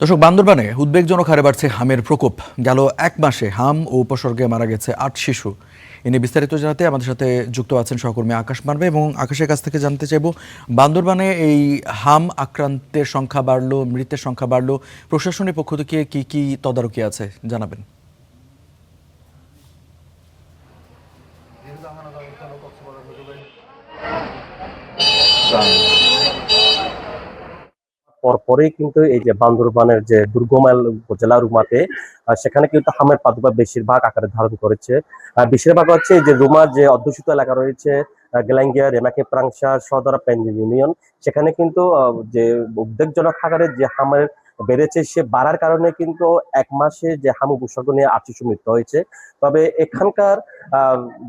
দর্শক, বান্দরবানে উদ্বেগজনক হারে বাড়ছে হামের প্রকোপ। গেল এক মাসে হাম ও উপসর্গে মারা গেছে ৮ শিশু। এ নিয়ে বিস্তারিত জানাতে আমাদের সাথে যুক্ত আছেন সহকর্মী আকাশ মানবে, এবং আকাশের কাছ থেকে জানতে চাইব বান্দরবানে এই হাম আক্রান্তের সংখ্যা বাড়লো, মৃতের সংখ্যা বাড়লো, প্রশাসনের পক্ষ থেকে কি কি তদারকি আছে জানাবেন। পরপরই কিন্তু এই যে বান্দরবানের যে দুর্গমাল উপজেলা রুমাতে সেখানে কিন্তু হামের প্রাদুর্ভাব বেশিরভাগ আকারে ধারণ করেছে। বেশিরভাগ হচ্ছে এই যে রুমার যে অধ্যুষিত এলাকা রয়েছে, গেলাঙ্গিয়া, রেমাকে, প্রাংশা, সদরা, পেঞ্জিং ইউনিয়ন, সেখানে কিন্তু যে উদ্বেগজনক আকারে যে হামের বেড়েছে, সে বাড়ার কারণে কিন্তু এক মাসে যে হাম উপসর্গ নিয়ে ৮ শিশু মৃত্যু হয়েছে। তবে এখানকার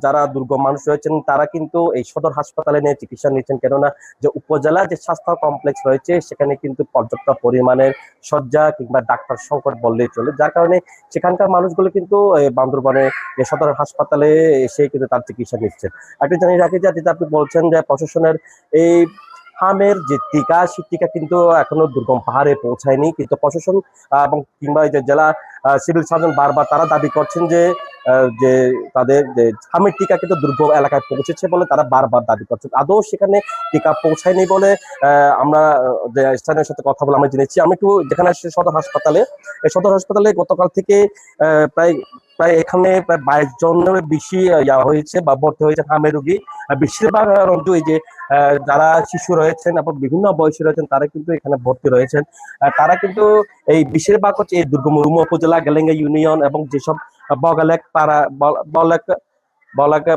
যারা দুর্গম মানুষ রয়েছেন তারা কিন্তু এই সদর হাসপাতালে নিয়ে চিকিৎসা নিচ্ছেন, কেননা যে উপজেলা যে স্বাস্থ্য কমপ্লেক্স রয়েছে সেখানে কিন্তু পর্যাপ্ত পরিমাণের শয্যা কিংবা ডাক্তার সংকট বললেই চলে, যার কারণে সেখানকার মানুষগুলো কিন্তু বান্দরবানে সদর হাসপাতালে এসে কিন্তু তার চিকিৎসা নিচ্ছেন। একটু জানিয়ে রাখি যে যেটা আপনি বলছেন যে প্রশাসনের এই হামের যে টিকা, সেই টিকা কিন্তু এখনো দুর্গম পাহাড়ে পৌঁছায়নি, কিন্তু প্রশাসন এবং কিংবা এই যে জেলা সিভিল সার্জন বারবার তারা দাবি করছেন যে যে তাদের যে হামের টিকা কিন্তু দুর্গম এলাকায় পৌঁছেছে বলে তারা বারবার দাবি করছেন। আদৌ সেখানে টিকা পৌঁছায়নি বলে আমরা যে স্থানীয় সাথে কথা বলে আমরা জেনেছি। আমি একটু যেখানে আসছি সদর হাসপাতালে, এই সদর হাসপাতালে গতকাল থেকে প্রায় প্রায় এখানে প্রায় 22 জনের বেশি হয়েছে বা ভর্তি হয়েছে হামের রোগী। বেশিরভাগ রোগী এই যে যারা শিশু রয়েছেন এবং বিভিন্ন বয়সী রয়েছেন তারা কিন্তু এখানে ভর্তি রয়েছেন। তারা কিন্তু এই বেশিরভাগ হচ্ছে এই দুর্গম রুমা উপজেলা, গেলেঙ্গা ইউনিয়ন এবং যেসব বগালেক পাড়া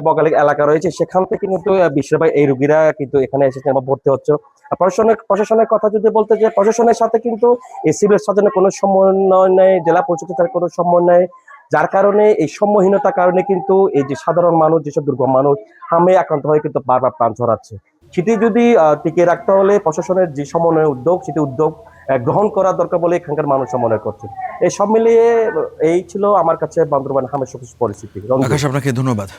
বগালেক এলাকা রয়েছে সেখান থেকে কিন্তু বেশিরভাগ এই রোগীরা কিন্তু এখানে এসেছেন এবং ভর্তি হচ্ছে। প্রশাসনের কথা যদি বলতে, যে প্রশাসনের সাথে কিন্তু এই সিভিল সার্জনের কোনো সমন্বয় নেই, জেলা পরিষদের কোনো সমন্বয় নেই, যার কারণে এই সম্মোহীনতার কারণে কিন্তু এই যে সাধারণ মানুষ, যেসব দুর্গম মানুষ হামে আক্রান্ত হয়ে কিন্তু বারবার প্রাণ ঝরাচ্ছে। সেটি যদি টিকিয়ে রাখতে হলে প্রশাসনের যে সমন্বয় উদ্যোগ, সেটি উদ্যোগ গ্রহণ করা দরকার বলে এখানকার মানুষ মনে করছে। এই সব মিলিয়ে এই ছিল আমার কাছে বান্দরবান হামের পরিস্থিতি। আকাশ, আপনাকে ধন্যবাদ।